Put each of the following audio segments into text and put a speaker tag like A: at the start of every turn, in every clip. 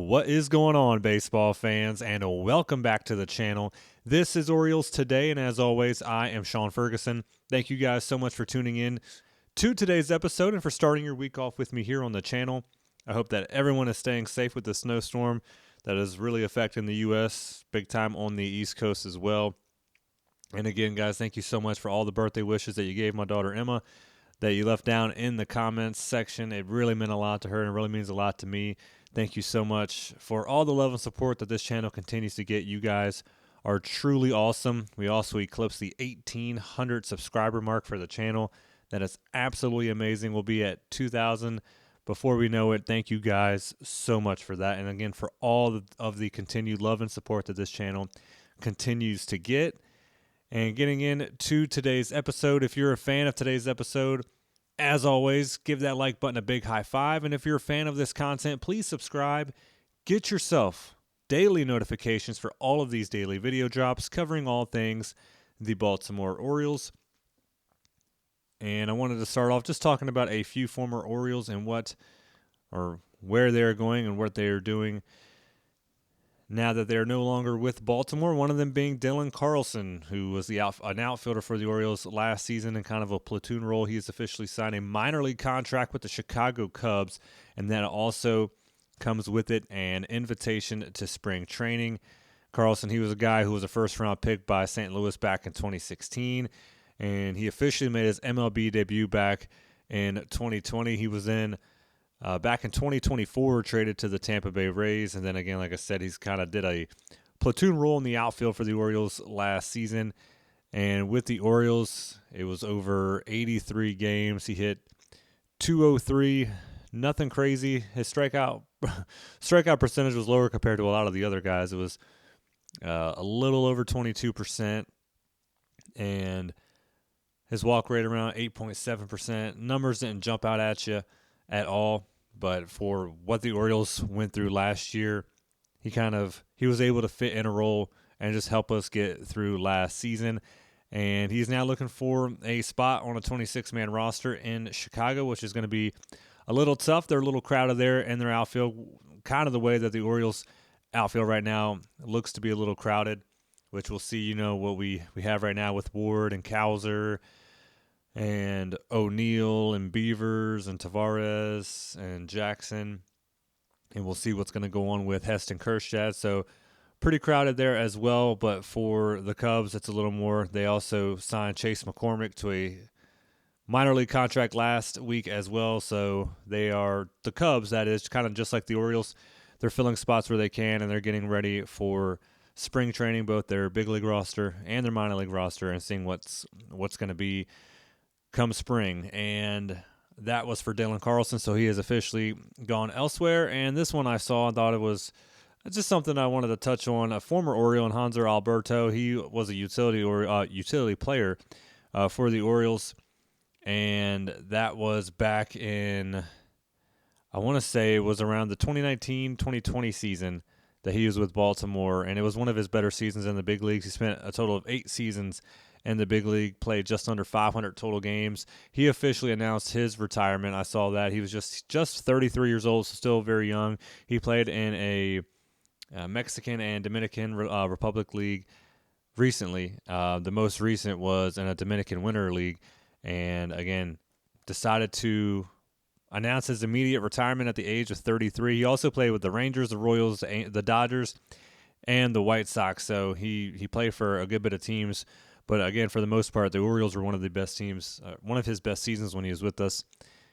A: What is going on, baseball fans, and welcome back to the channel. This is Orioles Today, and as always, I am Sean Ferguson. Thank you guys so much for tuning in to today's episode and for starting your week off with me here on the channel. I hope that everyone is staying safe with the snowstorm that is really affecting the U.S., big time on the East Coast as well. And again, guys, thank you so much for all the birthday wishes that you gave my daughter Emma, that you left down in the comments section. It really meant a lot to her, and it really means a lot to me. Thank you so much for all the love and support that this channel continues to get. You guys are truly awesome. We also eclipsed the 1,800 subscriber mark for the channel. That is absolutely amazing. We'll be at 2,000 before we know it. Thank you guys so much for that. And again, for all of the continued love and support that this channel continues to get. And getting into today's episode, if you're a fan of today's episode, as always, give that like button a big high five. And if you're a fan of this content, please subscribe. Get yourself daily notifications for all of these daily video drops covering all things the Baltimore Orioles. And I wanted to start off just talking about a few former Orioles and where they're going and what they're doing now that they're no longer with Baltimore, one of them being Dylan Carlson, who was an outfielder for the Orioles last season in kind of a platoon role. He has officially signed a minor league contract with the Chicago Cubs, and that also comes with it an invitation to spring training. Carlson, he was a guy who was a first-round pick by St. Louis back in 2016, and he officially made his MLB debut back in 2020. He was back in 2024, traded to the Tampa Bay Rays, and then again, like I said, he's kind of did a platoon role in the outfield for the Orioles last season. And with the Orioles, it was over 83 games. He hit 203, nothing crazy. His strikeout percentage was lower compared to a lot of the other guys. It was a little over 22%, and his walk rate around 8.7%. Numbers didn't jump out at you at all, but for what the Orioles went through last year, he was able to fit in a role and just help us get through last season. And he's now looking for a spot on a 26-man roster in Chicago, which is going to be a little tough. They're a little crowded there in their outfield, kind of the way that the Orioles outfield right now looks to be a little crowded, which we'll see, what we have right now with Ward and Cowser and O'Neill and Beavers and Tavares and Jackson. And we'll see what's going to go on with Heston Kjerstad. So pretty crowded there as well. But for the Cubs, it's a little more. They also signed Chase McCormick to a minor league contract last week as well. So they are, the Cubs, that is, kind of just like the Orioles. They're filling spots where they can, and they're getting ready for spring training, both their big league roster and their minor league roster, and seeing what's going to be come spring. And that was for Dylan Carlson, so he has officially gone elsewhere. And this one I saw and thought it was just something I wanted to touch on. A former Oriole, Hanser Alberto, he was a utility player for the Orioles, and that was back in, I want to say it was around the 2019-2020 season that he was with Baltimore, and it was one of his better seasons in the big leagues. He spent a total of 8 seasons in the big league, played just under 500 total games. He officially announced his retirement. I saw that. He was just 33 years old, so still very young. He played in a Mexican and Dominican Republic League recently. The most recent was in a Dominican Winter League, and again, decided to announce his immediate retirement at the age of 33. He also played with the Rangers, the Royals, the Dodgers, and the White Sox, so he played for a good bit of teams. But again, for the most part, the Orioles were one of the best teams, one of his best seasons when he was with us.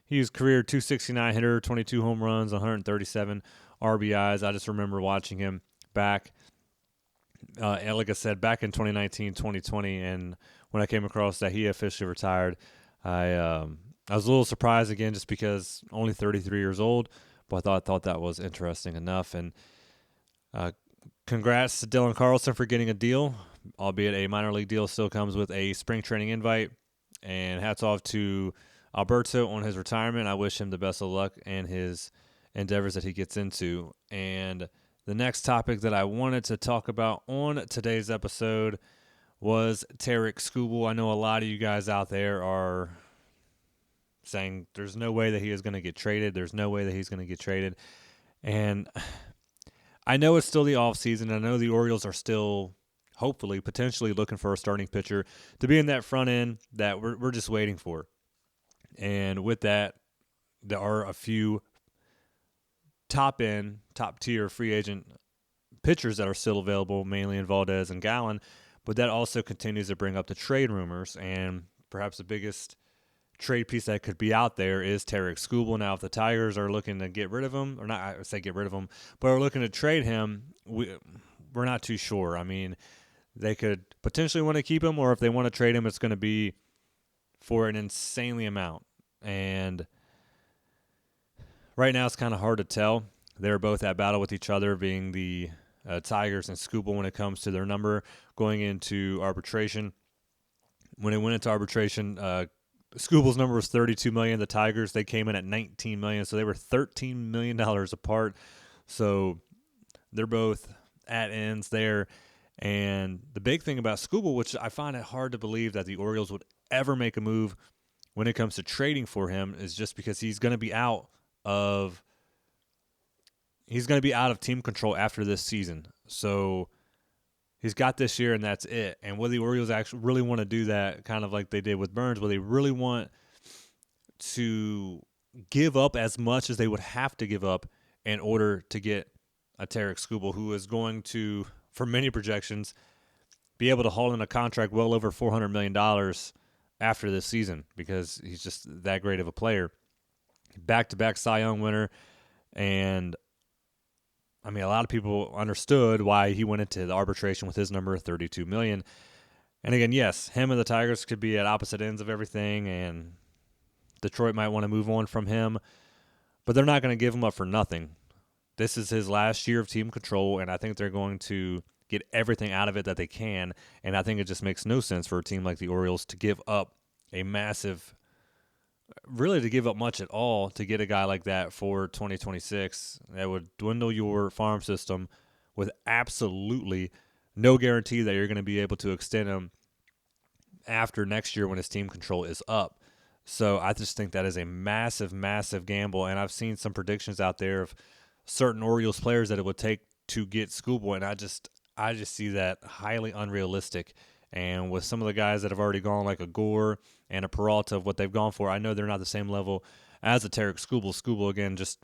A: He was career .269 hitter, 22 home runs, 137 RBIs. I just remember watching him back, and like I said, back in 2019, 2020, and when I came across that he officially retired, I was a little surprised again, just because only 33 years old, but I thought that was interesting enough. And congrats to Dylan Carlson for getting a deal, albeit a minor league deal. Still comes with a spring training invite. And hats off to Alberto on his retirement. I wish him the best of luck in his endeavors that he gets into. And the next topic that I wanted to talk about on today's episode was Tarik Skubal. I know a lot of you guys out there are saying there's no way that he is going to get traded. There's no way that he's going to get traded. And I know it's still the offseason. I know the Orioles are still hopefully, potentially looking for a starting pitcher to be in that front end that we're just waiting for. And with that, there are a few top tier free agent pitchers that are still available, mainly in Valdez and Gallen. But that also continues to bring up the trade rumors. And perhaps the biggest trade piece that could be out there is Tarik Skubal. Now, if the Tigers are looking to get rid of him, or not, I say get rid of him, but are looking to trade him, we're not too sure. I mean, they could potentially want to keep him, or if they want to trade him, it's going to be for an insanely amount. And right now, it's kind of hard to tell. They're both at battle with each other, being the Tigers and Skubal when it comes to their number going into arbitration. When it went into arbitration, Skubal's number was $32 million. The Tigers, they came in at $19 million, so they were $13 million apart. So they're both at ends there. And the big thing about Skubal, which I find it hard to believe that the Orioles would ever make a move when it comes to trading for him, is just because he's going to be out of team control after this season. So he's got this year, and that's it. And will the Orioles actually really want to do that, kind of like they did with Burns? Will they really want to give up as much as they would have to give up in order to get a Tarik Skubal, who is going to, for many projections, be able to haul in a contract well over $400 million after this season, because he's just that great of a player. Back-to-back Cy Young winner, and I mean, a lot of people understood why he went into the arbitration with his number of $32 million. And again, yes, him and the Tigers could be at opposite ends of everything, and Detroit might want to move on from him, but they're not going to give him up for nothing. This is his last year of team control, and I think they're going to get everything out of it that they can, and I think it just makes no sense for a team like the Orioles to give up to give up much at all to get a guy like that for 2026. That would dwindle your farm system with absolutely no guarantee that you're going to be able to extend him after next year when his team control is up. So I just think that is a massive, massive gamble, and I've seen some predictions out there of certain Orioles players that it would take to get Skubal, and I just see that highly unrealistic. And with some of the guys that have already gone, like a Gore and a Peralta, of what they've gone for, I know they're not the same level as a Tarik Skubal. Skubal, again, just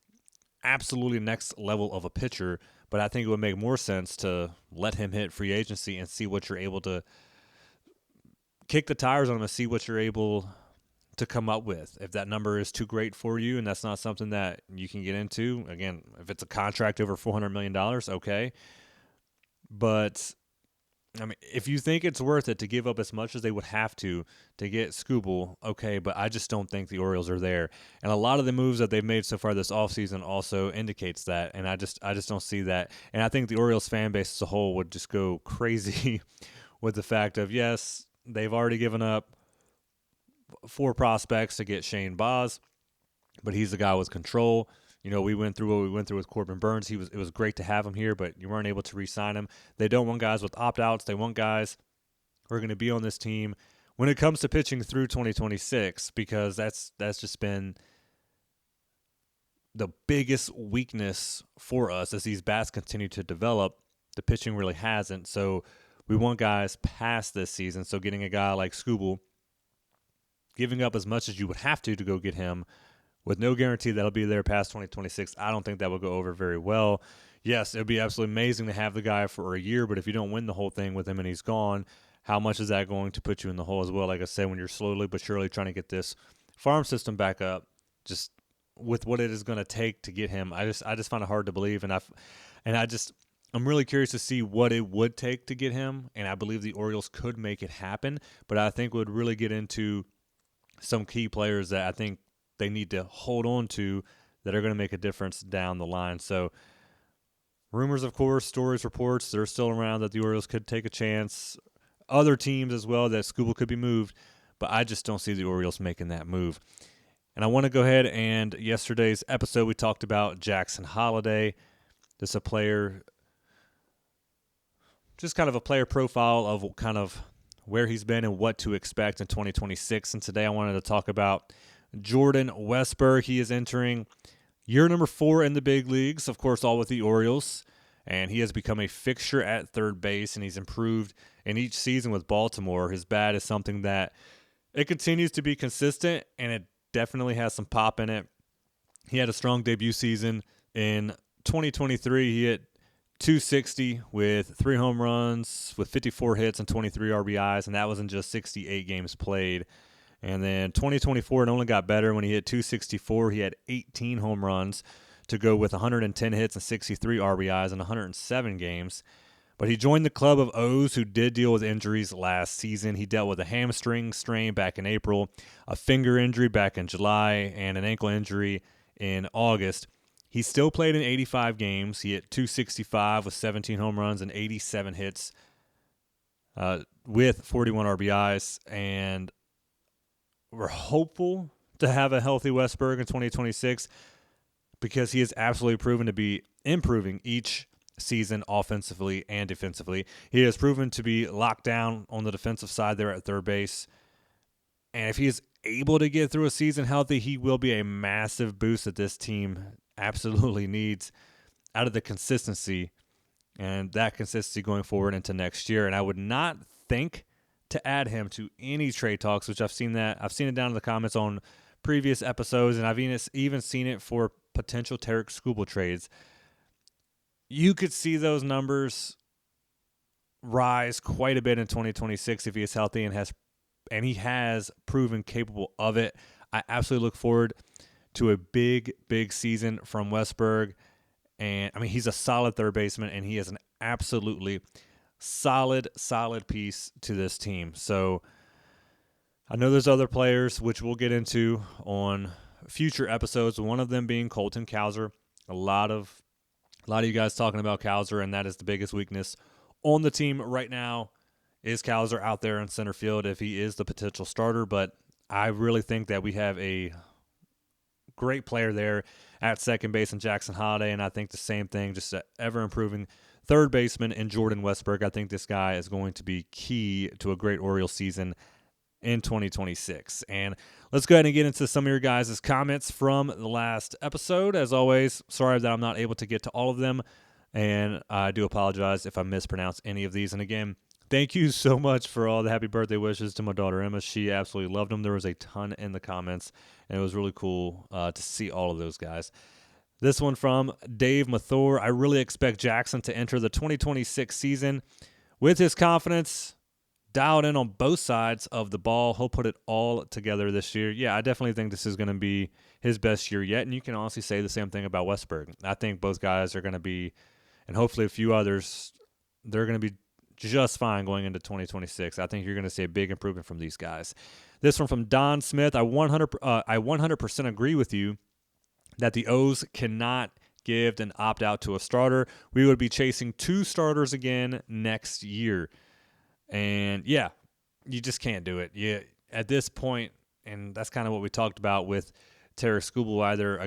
A: absolutely next level of a pitcher, but I think it would make more sense to let him hit free agency and see what you're able to kick the tires on him and see what you're able to come up with. If that number is too great for you and that's not something that you can get into, again, if it's a contract over $400 million, okay. But I mean, if you think it's worth it to give up as much as they would have to get Skubal, okay, but I just don't think the Orioles are there. And a lot of the moves that they've made so far this offseason also indicates that, and I just don't see that. And I think the Orioles fan base as a whole would just go crazy with the fact of, yes, they've already given up 4 prospects to get Shane Baz, but he's the guy with control. You know, we went through what we went through with Corbin Burns. It was great to have him here, but you weren't able to re-sign him. They don't want guys with opt-outs. They want guys who are going to be on this team when it comes to pitching through 2026, because that's just been the biggest weakness for us as these bats continue to develop. The pitching really hasn't, so we want guys past this season. So getting a guy like Skubal, giving up as much as you would have to go get him, with no guarantee that'll be there past 2026, I don't think that will go over very well. Yes, it would be absolutely amazing to have the guy for a year, but if you don't win the whole thing with him and he's gone, how much is that going to put you in the hole as well? Like I said, when you're slowly but surely trying to get this farm system back up, just with what it is going to take to get him, I just find it hard to believe, I'm really curious to see what it would take to get him, and I believe the Orioles could make it happen, but I think would really get into some key players that I think they need to hold on to that are going to make a difference down the line. So rumors, of course, stories, reports, they're still around that the Orioles could take a chance. Other teams as well, that Skubal could be moved, but I just don't see the Orioles making that move. And I want to go ahead and yesterday's episode, we talked about Jackson Holliday. This is a player, just kind of a player profile of kind of where he's been and what to expect in 2026. And today I wanted to talk about Jordan Westburg. He is entering year number 4 in the big leagues, of course, all with the Orioles. and he has become a fixture at third base, and he's improved in each season with Baltimore. His bat is something that it continues to be consistent, and it definitely has some pop in it. He had a strong debut season in 2023. He hit 260 with 3 home runs, with 54 hits and 23 RBIs, and that was in just 68 games played. And then 2024, it only got better when he hit 264. He had 18 home runs to go with 110 hits and 63 RBIs in 107 games. But he joined the club of O's who did deal with injuries last season. He dealt with a hamstring strain back in April, a finger injury back in July, and an ankle injury in August. He still played in 85 games. He hit 265 with 17 home runs and 87 hits with 41 RBIs. And we're hopeful to have a healthy Westburg in 2026 because he has absolutely proven to be improving each season offensively and defensively. He has proven to be locked down on the defensive side there at third base. And if he is able to get through a season healthy, he will be a massive boost that this team absolutely needs out of the consistency and that consistency going forward into next year. And I would not think to add him to any trade talks, which I've seen it down in the comments on previous episodes, and I've even seen it for potential Tarik Skubal trades. You could see those numbers rise quite a bit in 2026 if he is healthy and he has proven capable of it. I absolutely look forward to a big, big season from Westburg. And I mean, he's a solid third baseman, and he is an absolutely solid piece to this team. So I know there's other players, which we'll get into on future episodes, one of them being Colton Cowser. A lot of you guys talking about Cowser, and that is the biggest weakness on the team right now is Cowser out there in center field if he is the potential starter. But I really think that we have a great player there at second base in Jackson Holliday, and I think the same thing, just an ever-improving third baseman in Jordan Westburg. I think this guy is going to be key to a great Orioles season in 2026. And let's go ahead and get into some of your guys' comments from the last episode. As always, sorry that I'm not able to get to all of them, and I do apologize if I mispronounce any of these. And again, thank you so much for all the happy birthday wishes to my daughter Emma. She absolutely loved them. There was a ton in the comments, and it was really cool to see all of those guys. This one from Dave Mathor. I really expect Jackson to enter the 2026 season with his confidence dialed in on both sides of the ball. He'll put it all together this year. Yeah, I definitely think this is going to be his best year yet, and you can honestly say the same thing about Westburg. I think both guys are going to be, and hopefully a few others, they're going to be just fine going into 2026. I think you're going to see a big improvement from these guys. This one from Don Smith. I 100% agree with you that the O's cannot give an opt-out to a starter. We would be chasing 2 starters again next year. And, yeah, you just can't do it. At this point, and that's kind of what we talked about with Tarik Skubal, either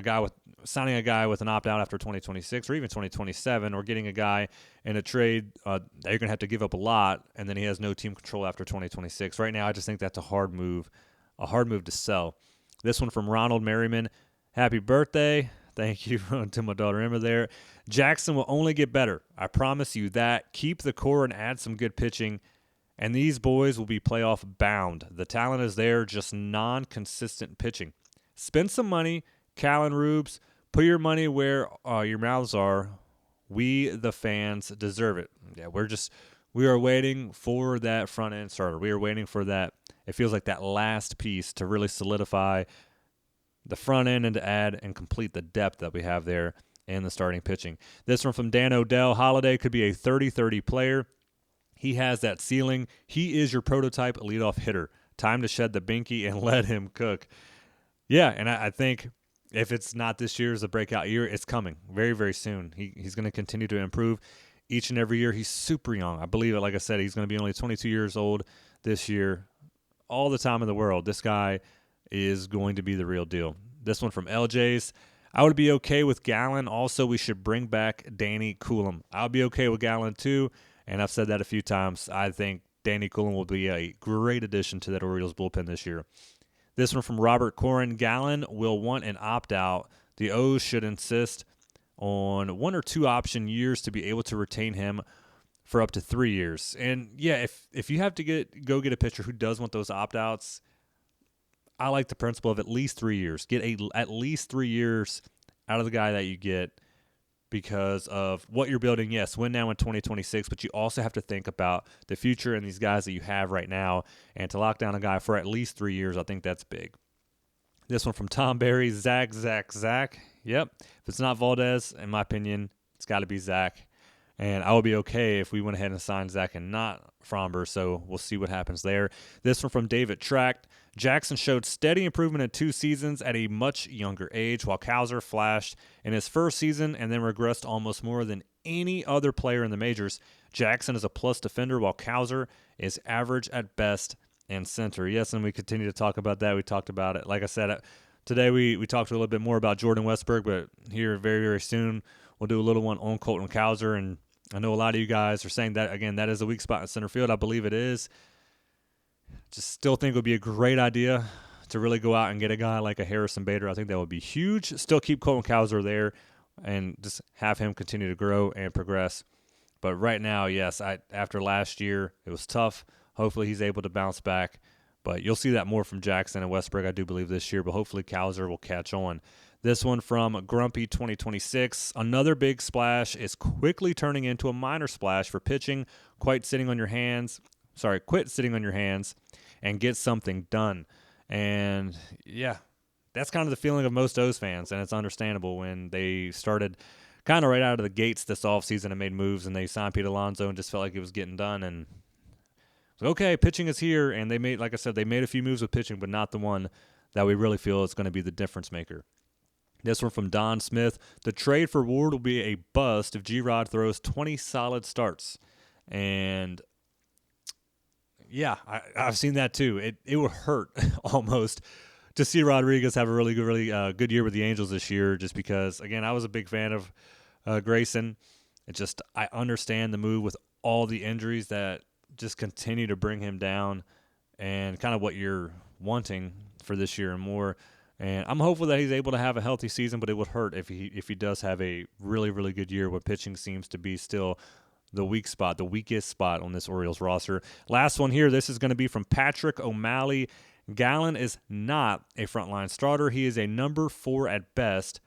A: signing a guy with an opt-out after 2026 or even 2027, or getting a guy in a trade that you're going to have to give up a lot, and then he has no team control after 2026. Right now, I just think that's a hard move to sell. This one from Ronald Merriman. Happy birthday. Thank you to my daughter Emma there. Jackson will only get better. I promise you that. Keep the core and add some good pitching, and these boys will be playoff bound. The talent is there, just non-consistent pitching. Spend some money, Callan Rubes. Put your money where your mouths are. We, the fans, deserve it. Yeah, we are waiting for that front end starter. We are waiting for that. It feels like that last piece to really solidify the front end and to add and complete the depth that we have there in the starting pitching. This one from Dan Odell. Holiday could be a 30-30 player. He has that ceiling. He is your prototype leadoff hitter. Time to shed the binky and let him cook. Yeah, and I think if it's not this year as a breakout year, it's coming very, very soon. He's going to continue to improve each and every year. He's super young. I believe it. Like I said, he's going to be only 22 years old this year. All the time in the world. This guy is going to be the real deal. This one from LJ's. I would be okay with Gallen. Also, we should bring back Danny Coulomb. I'll be okay with Gallen too, and I've said that a few times. I think Danny Coulomb will be a great addition to that Orioles bullpen this year. This one from Robert Corin. Gallen will want an opt-out. The O's should insist on 1 or 2 option years to be able to retain him for up to 3 years. And yeah, if you have to go get a pitcher who does want those opt-outs, I like the principle of at least 3 years. Get at least 3 years out of the guy that you get because of what you're building. Yes, win now in 2026, but you also have to think about the future and these guys that you have right now. And to lock down a guy for at least 3 years, I think that's big. This one from Tom Barry, Zach. Yep. If it's not Valdez, in my opinion, it's got to be Zach. And I would be okay if we went ahead and signed Zach and not Fromber, so we'll see what happens there. This one from David Tract. Jackson showed steady improvement in 2 seasons at a much younger age, while Kowser flashed in his first season and then regressed almost more than any other player in the majors. Jackson is a plus defender, while Kowser is average at best and center. Yes, and we continue to talk about that. We talked about it. Like I said, today we talked a little bit more about Jordan Westburg, but here very, very soon we'll do a little one on Colton Kowser. And I know a lot of you guys are saying that, again, that is a weak spot in center field. I believe it is. Just still think it would be a great idea to really go out and get a guy like a Harrison Bader. I think that would be huge. Still keep Colton Kowser there and just have him continue to grow and progress. But right now, yes, after last year, it was tough. Hopefully he's able to bounce back. But you'll see that more from Jackson and Westburg, I do believe, this year. But hopefully Kowser will catch on. This one from Grumpy 2026. Another big splash is quickly turning into a minor splash for pitching. Quit sitting on your hands and get something done. And yeah, that's kind of the feeling of most O's fans, and it's understandable when they started kind of right out of the gates this offseason and made moves, and they signed Pete Alonso and just felt like it was getting done. And okay, pitching is here, and they made, like I said, they made a few moves with pitching, but not the one that we really feel is going to be the difference maker. This one from Don Smith. The trade for Ward will be a bust if G-Rod throws 20 solid starts. And yeah, I've seen that too. It would hurt almost to see Rodriguez have a really good year with the Angels this year, just because, again, I was a big fan of Grayson. I understand the move with all the injuries that just continue to bring him down and kind of what you're wanting for this year and more. And I'm hopeful that he's able to have a healthy season, but it would hurt if he does have a really good year where pitching seems to be still the weakest spot on this Orioles roster. Last one here, this is going to be from Patrick O'Malley. Gallen is not a frontline starter. He is a number 4 at best,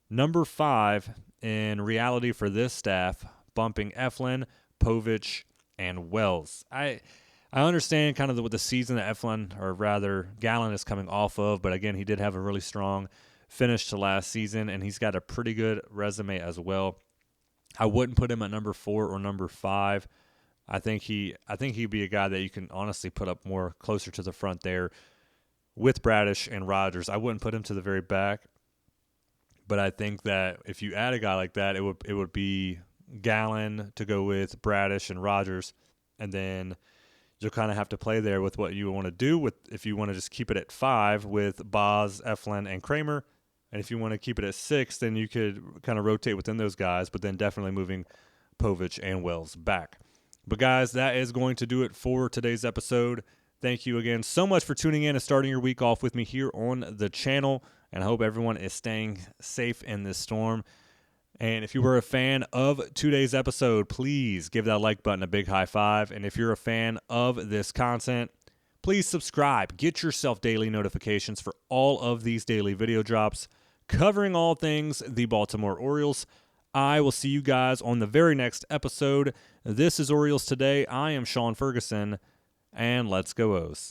A: number 5 in reality for this staff, bumping Eflin, Povich, and Wells. I understand kind of the season that Gallen is coming off of, but again, he did have a really strong finish to last season, and he's got a pretty good resume as well. I wouldn't put him at number 4 or number 5. I think he'd be a guy that you can honestly put up more closer to the front there with Bradish and Rogers. I wouldn't put him to the very back, but I think that if you add a guy like that, it would be Gallen to go with Bradish and Rogers, and then you'll kind of have to play there with what you want to do if you want to just keep it at 5 with Boz, Eflin, and Kramer. And if you want to keep it at 6, then you could kind of rotate within those guys, but then definitely moving Povich and Wells back. But guys, that is going to do it for today's episode. Thank you again so much for tuning in and starting your week off with me here on the channel. And I hope everyone is staying safe in this storm. And if you were a fan of today's episode, please give that like button a big high five. And if you're a fan of this content, please subscribe. Get yourself daily notifications for all of these daily video drops covering all things the Baltimore Orioles. I will see you guys on the very next episode. This is Orioles Today. I am Sean Ferguson, and let's go O's.